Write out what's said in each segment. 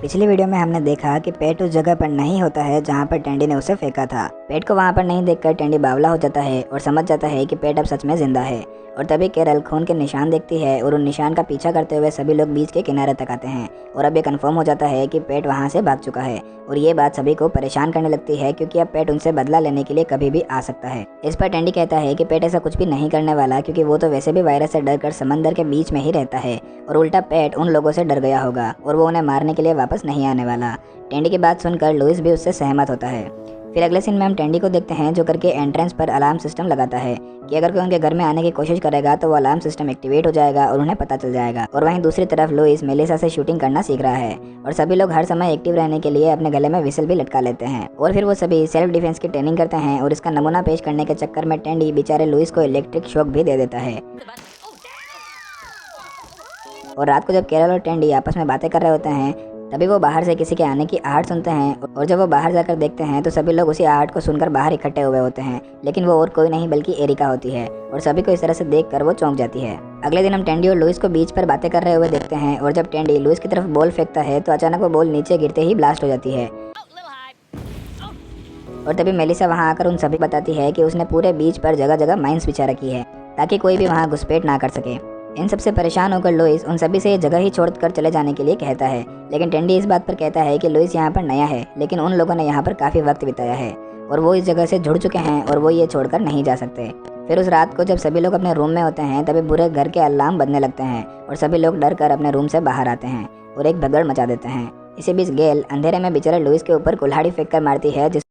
पिछली वीडियो में हमने देखा कि पेट उस जगह पर नहीं होता है जहाँ पर टेंडी ने उसे फेंका था। पेट को वहाँ पर नहीं देखकर टेंडी बावला हो जाता है और समझ जाता है कि पेट अब सच में जिंदा है। और तभी केरल खून के निशान देखती है और उन निशान का पीछा करते हुए सभी लोग बीच के किनारे तक आते हैं और अब ये कंफर्म हो जाता है कि पेट वहाँ से भाग चुका है। और ये बात सभी को परेशान करने लगती है क्योंकि अब पेट उनसे बदला लेने के लिए कभी भी आ सकता है। इस पर टेंडी कहता है कि पेट ऐसा कुछ भी नहीं करने वाला क्योंकि वो तो वैसे भी वायरस से डरकर समंदर के बीच में ही रहता है और उल्टा पेट उन लोगों से डर गया होगा और वो उन्हें मारने के लिए वापस नहीं आने वाला। टेंडी की बात सुनकर लुइस भी उससे सहमत होता है। फिर अगले सीन में हम टेंडी को देखते हैं जो घर के एंट्रेंस पर अलार्म सिस्टम लगाता है कि अगर कोई उनके घर में आने की कोशिश करेगा तो वो अलार्म सिस्टम एक्टिवेट हो जाएगा और उन्हें पता चल जाएगा। और वहीं दूसरी तरफ लुइस मेलिसा से शूटिंग करना सीख रहा है और सभी लोग हर समय एक्टिव रहने के लिए अपने गले में विसल भी लटका लेते हैं और फिर वो सभी सेल्फ डिफेंस की ट्रेनिंग करते हैं और इसका नमूना पेश करने के चक्कर में टेंडी बेचारे लुइस को इलेक्ट्रिक शॉक भी दे देता है। और रात को जब केरल और टेंडी आपस में बातें कर रहे होते हैं तभी वो बाहर से किसी के आने की आहट सुनते हैं और जब वो बाहर जाकर देखते हैं तो सभी लोग उसी आहट को सुनकर बाहर इकट्ठे हुए होते हैं, लेकिन वो और कोई नहीं बल्कि एरिका होती है और सभी को इस तरह से देखकर वो चौंक जाती है। अगले दिन हम टेंडी और लुइस को बीच पर बातें कर रहे हुए देखते हैं और जब टेंडी लुइस की तरफ बॉल फेंकता है तो अचानक वो बॉल नीचे गिरते ही ब्लास्ट हो जाती है। और तभी मेलिसा वहाँ आकर उन सभी बताती है कि उसने पूरे बीच पर जगह जगह माइंस बिछा रखी है ताकि कोई भी वहाँ घुसपैठ ना कर सके। इन सबसे परेशान होकर लुइस उन सभी से ये जगह ही छोड़कर चले जाने के लिए कहता है, लेकिन टेंडी इस बात पर कहता है कि लुइस यहाँ पर नया है लेकिन उन लोगों ने यहाँ पर काफ़ी वक्त बिताया है और वो इस जगह से जुड़ चुके हैं और वो ये छोड़कर नहीं जा सकते। फिर उस रात को जब सभी लोग अपने रूम में होते हैं तभी पूरे घर के अलार्म बजने लगते हैं और सभी लोग डर कर अपने रूम से बाहर आते हैं और एक भगदड़ मचा देते हैं। इसी बीच गेल अंधेरे में बेचारे लुइस के ऊपर कुल्हाड़ी फेंक कर मारती है जिस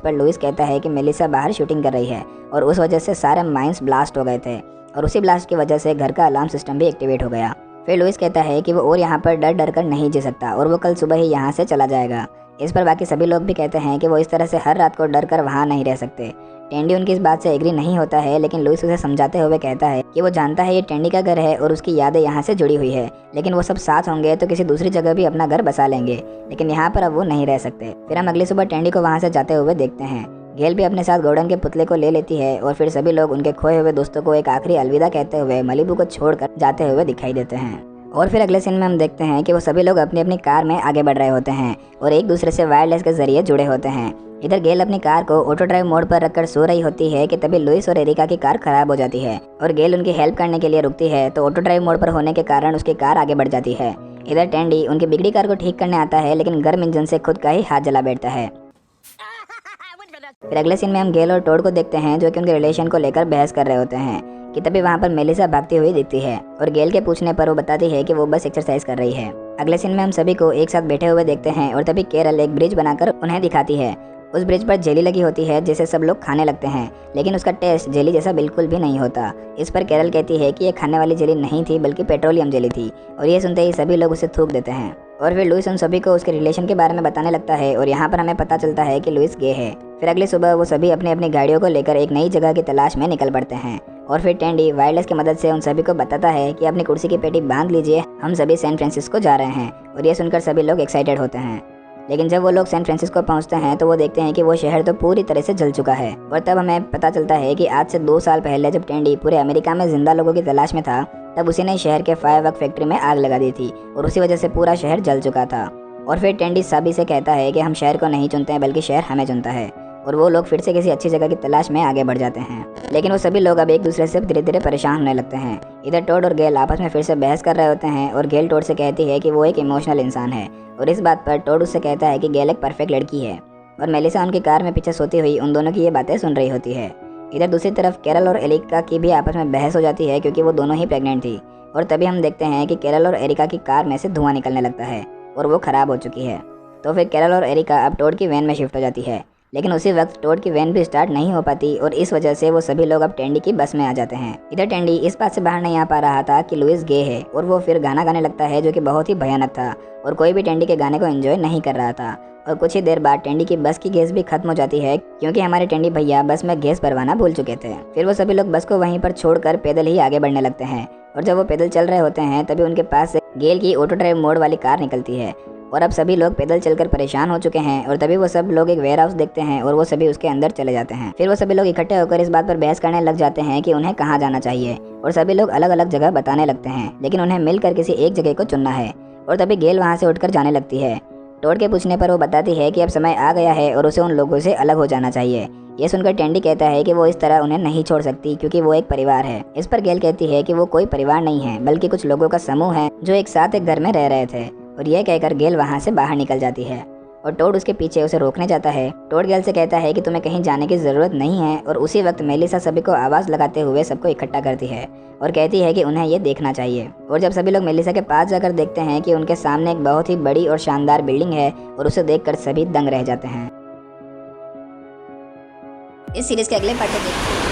पर लुइस कहता है कि मेलिसा बाहर शूटिंग कर रही है और उस वजह से सारे माइंस ब्लास्ट हो गए थे और उसी ब्लास्ट की वजह से घर का अलार्म सिस्टम भी एक्टिवेट हो गया। फिर लुइस कहता है कि वो और यहाँ पर डर डर कर नहीं जी सकता और वो कल सुबह ही यहाँ से चला जाएगा। इस पर बाकी सभी लोग भी कहते हैं कि वो इस तरह से हर रात को डर कर वहाँ नहीं रह सकते। टेंडी उनकी इस बात से एग्री नहीं होता है, लेकिन लुइस उसे समझाते हुए कहता है कि वो जानता है ये टेंडी का घर है और उसकी यादें यहाँ से जुड़ी हुई है, लेकिन वो सब साथ होंगे तो किसी दूसरी जगह भी अपना घर बसा लेंगे, लेकिन यहाँ पर अब वो नहीं रह सकते। फिर हम अगली सुबह टेंडी को वहाँ से जाते हुए देखते हैं। गेल भी अपने साथ गोल्डन के पुतले को ले लेती है और फिर सभी लोग उनके खोए हुए दोस्तों को एक आखिरी अलविदा कहते हुए मलिबू को छोड़कर जाते हुए दिखाई देते हैं। और फिर अगले सीन में हम देखते हैं कि वो सभी लोग अपनी अपनी कार में आगे बढ़ रहे होते हैं और एक दूसरे से वायरलेस के जरिए जुड़े होते हैं। इधर गेल अपनी कार को ऑटो ड्राइव मोड पर रखकर सो रही होती है कि तभी लुइस और एरिका की कार खराब हो जाती है और गेल उनकी हेल्प करने के लिए रुकती है तो ऑटो ड्राइव मोड पर होने के कारण उसकी कार आगे बढ़ जाती है। इधर टेंडी उनकी बिगड़ी कार को ठीक करने आता है लेकिन गर्म इंजन से खुद का ही हाथ जला बैठता है। फिर अगले सीन में हम गेल और टोड को देखते हैं जो कि उनके रिलेशन को लेकर बहस कर रहे होते हैं कि तभी वहाँ पर मेलिसा भागती हुई दिखती है और गेल के पूछने पर वो बताती है कि वो बस एक्सरसाइज कर रही है। अगले सीन में हम सभी को एक साथ बैठे हुए देखते हैं और तभी केरल एक ब्रिज बनाकर उन्हें दिखाती है। उस ब्रिज पर जेली लगी होती है जिसे सब लोग खाने लगते हैं, लेकिन उसका टेस्ट जेली जैसा बिल्कुल भी नहीं होता। इस पर केरल कहती है कि ये खाने वाली जेली नहीं थी बल्कि पेट्रोलियम जेली थी और ये सुनते ही सभी लोग उसे थूक देते हैं। और फिर लुइस उन सभी को उसके रिलेशन के बारे में बताने लगता है और यहाँ पर हमें पता चलता है कि लुइस गे है। फिर अगली सुबह वो सभी अपनी अपनी गाड़ियों को लेकर एक नई जगह की तलाश में निकल पड़ते हैं और फिर टेंडी वायरलेस की मदद से उन सभी को बताता है कि अपनी कुर्सी की पेटी बांध लीजिए, हम सभी सैन फ्रांसिस्को जा रहे हैं। और ये सुनकर सभी लोग एक्साइटेड होते हैं, लेकिन जब वो लोग सैन फ्रांसिस्को पहुंचते हैं तो वो देखते हैं कि वो शहर तो पूरी तरह से जल चुका है। और तब हमें पता चलता है कि आज से 2 साल पहले जब टेंडी पूरे अमेरिका में जिंदा लोगों की तलाश में था तब उसी ने शहर के फायरवर्क फैक्ट्री में आग लगा दी थी और उसी वजह से पूरा शहर जल चुका था। और फिर टेंडी सभी से कहता है कि हम शहर को नहीं चुनते हैं बल्कि शहर हमें चुनता है और वो लोग फिर से किसी अच्छी जगह की तलाश में आगे बढ़ जाते हैं। लेकिन वो सभी लोग अब एक दूसरे से धीरे धीरे परेशान होने लगते हैं। इधर टोड और गेल आपस में फिर से बहस कर रहे होते हैं और गेल टोड से कहती है कि वो एक इमोशनल इंसान है और इस बात पर टोड उससे कहता है कि गेल एक परफेक्ट लड़की है और मेलिसा उनकी कार में पीछे सोती हुई उन दोनों की ये बातें सुन रही होती है। इधर दूसरी तरफ केरल और एरिका की भी आपस में बहस हो जाती है क्योंकि वो दोनों ही प्रेग्नेंट थी और तभी हम देखते हैं कि केरल और एरिका की कार में से धुआं निकलने लगता है और वो खराब हो चुकी है। तो फिर केरल और एरिका अब टोड की वैन में शिफ्ट हो जाती है, लेकिन उसी वक्त टोड की वैन भी स्टार्ट नहीं हो पाती और इस वजह से वो सभी लोग अब टेंडी की बस में आ जाते हैं। इधर टेंडी इस बात से बाहर नहीं आ पा रहा था कि लुइस गे है और वो फिर गाना गाने लगता है जो कि बहुत ही भयानक था और कोई भी टेंडी के गाने को एंजॉय नहीं कर रहा था। और कुछ ही देर बाद टेंडी की बस की गैस भी खत्म हो जाती है क्योंकि हमारे टेंडी भैया बस में गैस भरवाना भूल चुके थे। फिर वो सभी लोग बस को वहीं पर छोड़कर पैदल ही आगे बढ़ने लगते हैं और जब वो पैदल चल रहे होते हैं तभी उनके पास से गेल की ऑटो ड्राइव मोड वाली कार निकलती है और अब सभी लोग पैदल चलकर परेशान हो चुके हैं और तभी वो सब लोग एक वेयर हाउस देखते हैं और वो सभी उसके अंदर चले जाते हैं। फिर वो सभी लोग इकट्ठे होकर इस बात पर बहस करने लग जाते हैं कि उन्हें कहाँ जाना चाहिए और सभी लोग अलग अलग जगह बताने लगते हैं, लेकिन उन्हें मिलकर किसी एक जगह को चुनना है। और तभी गेल वहाँ से उठकर जाने लगती है। टोड के पूछने पर वो बताती है कि अब समय आ गया है और उसे उन लोगों से अलग हो जाना चाहिए। ये सुनकर टेंडी कहता है कि वो इस तरह उन्हें नहीं छोड़ सकती क्योंकि वो एक परिवार है। इस पर गेल कहती है कि वो कोई परिवार नहीं है बल्कि कुछ लोगों का समूह है जो एक साथ एक घर में रह रहे थे। और यह कहकर गेल वहाँ से बाहर निकल जाती है और टोड उसके पीछे उसे रोकने जाता है। टोड गेल से कहता है कि तुम्हें कहीं जाने की ज़रूरत नहीं है और उसी वक्त मेलिसा सभी को आवाज़ लगाते हुए सबको इकट्ठा करती है और कहती है कि उन्हें ये देखना चाहिए। और जब सभी लोग मेलिसा के पास जाकर देखते हैं कि उनके सामने एक बहुत ही बड़ी और शानदार बिल्डिंग है और उसे देखकर सभी दंग रह जाते हैं। इस सीरीज के अगले पार्ट में